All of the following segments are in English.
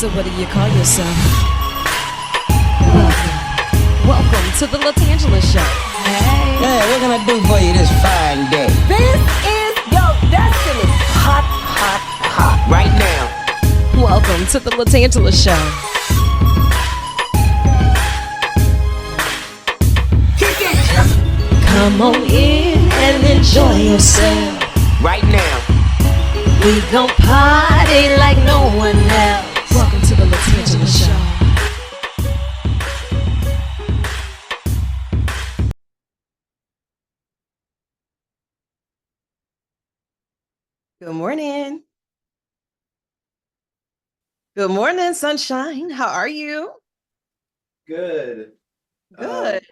So what do you call yourself? Welcome to the LaTangela Show. Hey. Hey, what can I do for you this fine day? This is your destiny. Hot, hot, hot. Right now. Welcome to the LaTangela Show. Come on in and enjoy yourself. Right now. We gon' party like no one else. Welcome to the LaTangela Show. Good morning. Good morning, sunshine. How are you? Good. Good.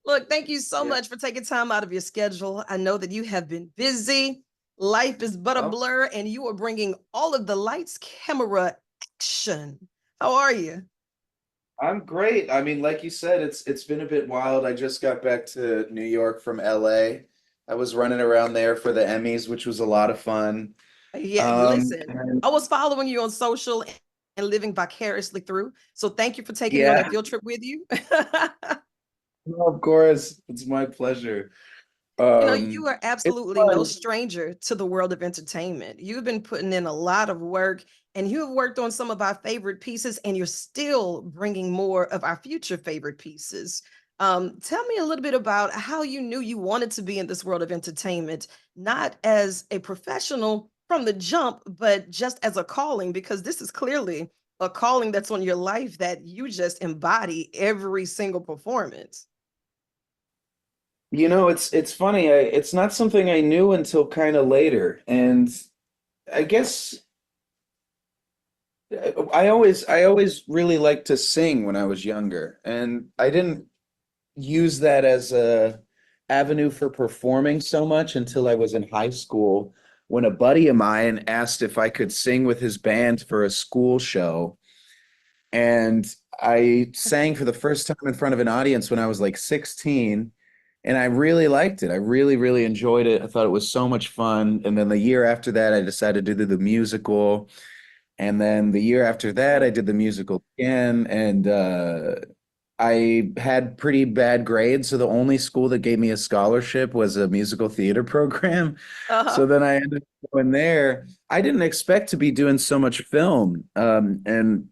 Look, thank you so much for taking time out of your schedule. I know that you have been busy. Life is but a blur, and you are bringing all of the lights, camera, action. How are you? I'm great. I mean, like you said, it's been a bit wild. I just got back to New York from LA. I was running around there for the Emmys, which was a lot of fun. Yeah, listen, And I was following you on social and living vicariously through. So thank you for taking me on yeah, that field trip with you. no, of course, it's my pleasure. You are It's absolutely no fun. stranger to the world of entertainment. You've been putting in a lot of work and you have worked on some of our favorite pieces, and you're still bringing more of our future favorite pieces. Tell me a little bit about how you knew you wanted to be in this world of entertainment, not as a professional from the jump, but just as a calling, because this is clearly a calling that's on your life that you just embody every single performance. It's funny. It's not something I knew until kind of later, and I guess I always really liked to sing when I was younger, and I didn't use that as a avenue for performing so much until I was in high school when a buddy of mine asked if I could sing with his band for a school show. And I sang for the first time in front of an audience when I was like 16, and I really liked it. I really, really enjoyed it. I thought it was so much fun. And then the year after that, I decided to do the musical. And then the year after that, I did the musical again. And I had pretty bad grades, so the only school that gave me a scholarship was a musical theater program. Uh-huh. So then I ended up going there. I didn't expect to be doing so much film, and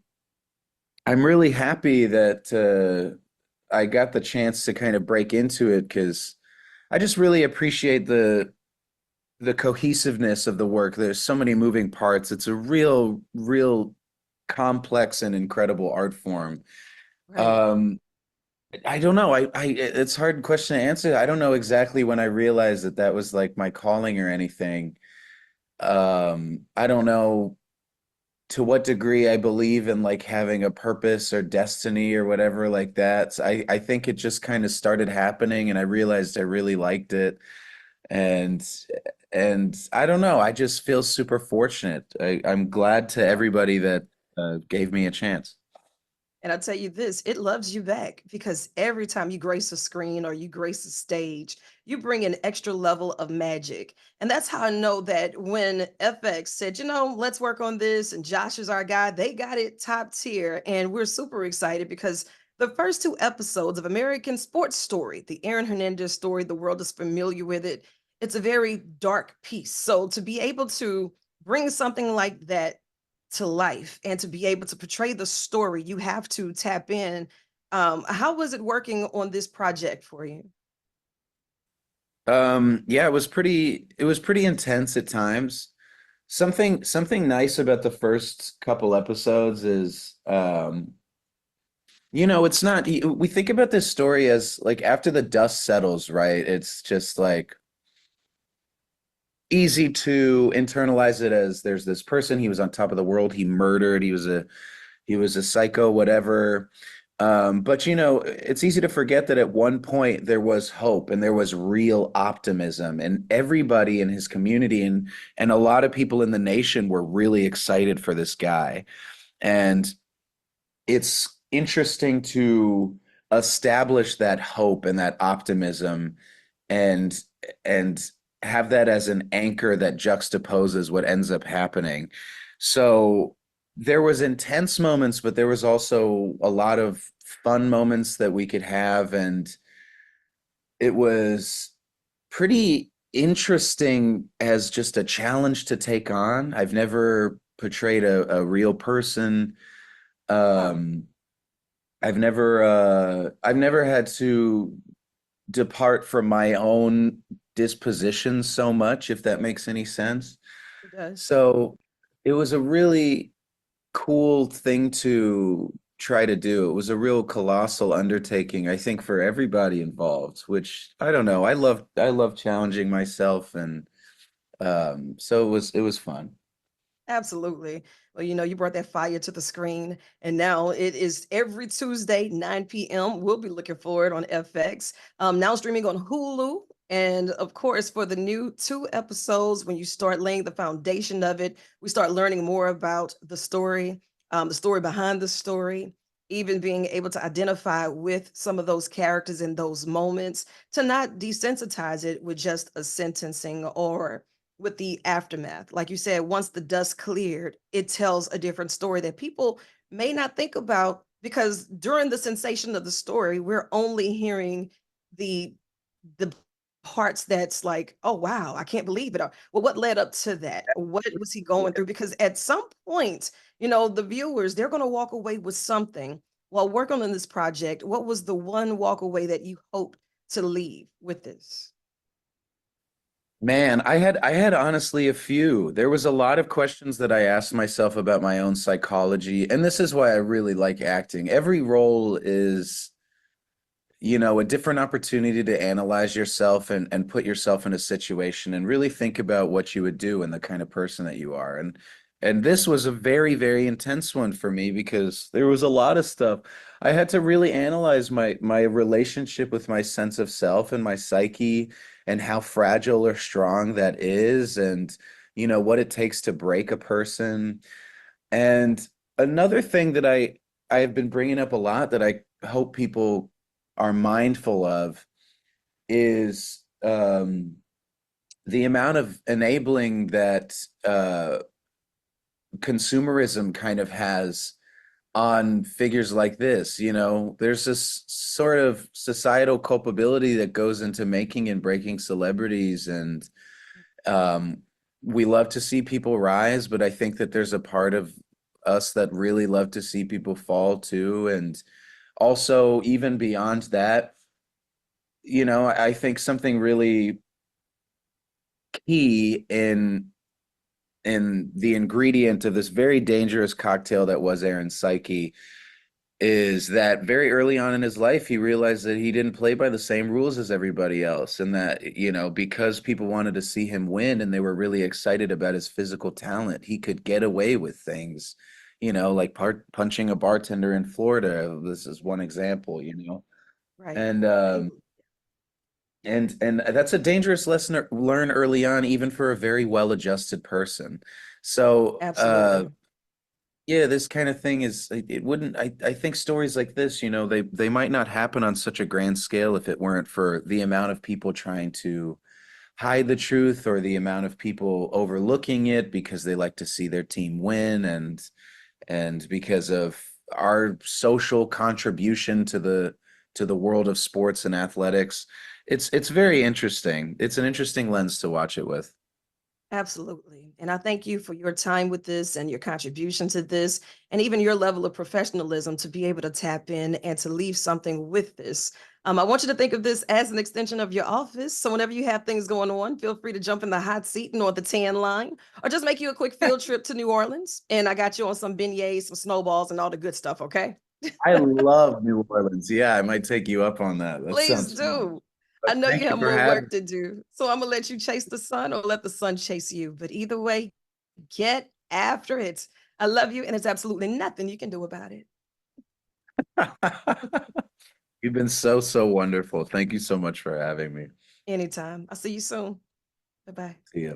I'm really happy that I got the chance to kind of break into it because I just really appreciate the cohesiveness of the work. There's so many moving parts. It's a real, real complex and incredible art form. Right. Um, I don't know. It's a hard question to answer. I don't know exactly when I realized that that was like my calling or anything. I don't know to what degree I believe in like having a purpose or destiny or whatever like that. So I think it just kind of started happening and I realized I really liked it. And and I don't know. I just feel super fortunate. I'm glad to everybody that gave me a chance. And I'll tell you this, it loves you back because every time you grace a screen or you grace a stage, you bring an extra level of magic. And that's how I know that when FX said, let's work on this, and Josh is our guy, they got it top tier. And we're super excited because the first two episodes of American Sports Story, the Aaron Hernandez story, the world is familiar with it. It's a very dark piece. So to be able to bring something like that to life and to be able to portray the story, you have to tap in. How was it working on this project for you? Yeah, it was pretty intense at times. Something nice about the first couple episodes is it's not we think about this story as like after the dust settles, right? It's just like easy to internalize it as there's this person, he was on top of the world, he murdered, he was a psycho, whatever. But it's easy to forget that at one point there was hope and there was real optimism, and everybody in his community and a lot of people in the nation were really excited for this guy. And it's interesting to establish that hope and that optimism and and have that as an anchor that juxtaposes what ends up happening. So there was intense moments, but there was also a lot of fun moments that we could have, and it was pretty interesting as just a challenge to take on. I've never portrayed a real person. Wow. Um, I've never had to depart from my own disposition so much, if that makes any sense. It does. So it was a really cool thing to try to do. It was a real colossal undertaking, I think, for everybody involved, which I don't know. I love challenging myself, and so it was fun. Absolutely. Well, you brought that fire to the screen, and now it is every Tuesday, 9 p.m. We'll be looking for it on FX. Now streaming on Hulu. And of course, for the new 2 episodes, when you start laying the foundation of it, we start learning more about the story behind the story, even being able to identify with some of those characters in those moments, to not desensitize it with just a sentencing or with the aftermath. Like you said, once the dust cleared, it tells a different story that people may not think about, because during the sensation of the story, we're only hearing the the parts that's like, oh wow, I can't believe it. Or, well, what led up to that? What was he going through? Because at some point, the viewers, they're going to walk away with something while working on this project. What was the one walk away that you hope to leave with this? Man, I had honestly a few. There was a lot of questions that I asked myself about my own psychology, and this is why I really like acting. Every role is, a different opportunity to analyze yourself and put yourself in a situation and really think about what you would do and the kind of person that you are. And this was a very, very intense one for me because there was a lot of stuff. I had to really analyze my relationship with my sense of self and my psyche, and how fragile or strong that is, and what it takes to break a person. And another thing that I have been bringing up a lot that I hope people are mindful of is the amount of enabling that consumerism kind of has on figures like this. There's this sort of societal culpability that goes into making and breaking celebrities, and um, we love to see people rise, but I think that there's a part of us that really love to see people fall too. And also, even beyond that, I think something really key in the ingredient of this very dangerous cocktail that was Aaron's psyche is that very early on in his life, he realized that he didn't play by the same rules as everybody else. And that, because people wanted to see him win and they were really excited about his physical talent, he could get away with things, like punching a bartender in Florida. This is one example. Right. And, and that's a dangerous lesson to learn early on, even for a very well-adjusted person. So, Absolutely. yeah, this kind of thing is it wouldn't I think stories like this, they might not happen on such a grand scale if it weren't for the amount of people trying to hide the truth, or the amount of people overlooking it because they like to see their team win, and because of our social contribution to the world of sports and athletics. It's very interesting. It's an interesting lens to watch it with. Absolutely. And I thank you for your time with this and your contribution to this, and even your level of professionalism to be able to tap in and to leave something with this. I want you to think of this as an extension of your office. So whenever you have things going on, feel free to jump in the hot seat and on the tan line, or just make you a quick field trip to New Orleans. And I got you on some beignets, some snowballs, and all the good stuff. Okay. I love New Orleans. Yeah, I might take you up on that. That Please sounds fun. do. But I know you thank you have for more having work to do. So I'm going to let you chase the sun or let the sun chase you. But either way, get after it. I love you, and there's absolutely nothing you can do about it. me. You've been so, so wonderful. Thank you so much for having me. Anytime. I'll see you soon. Bye bye. See ya.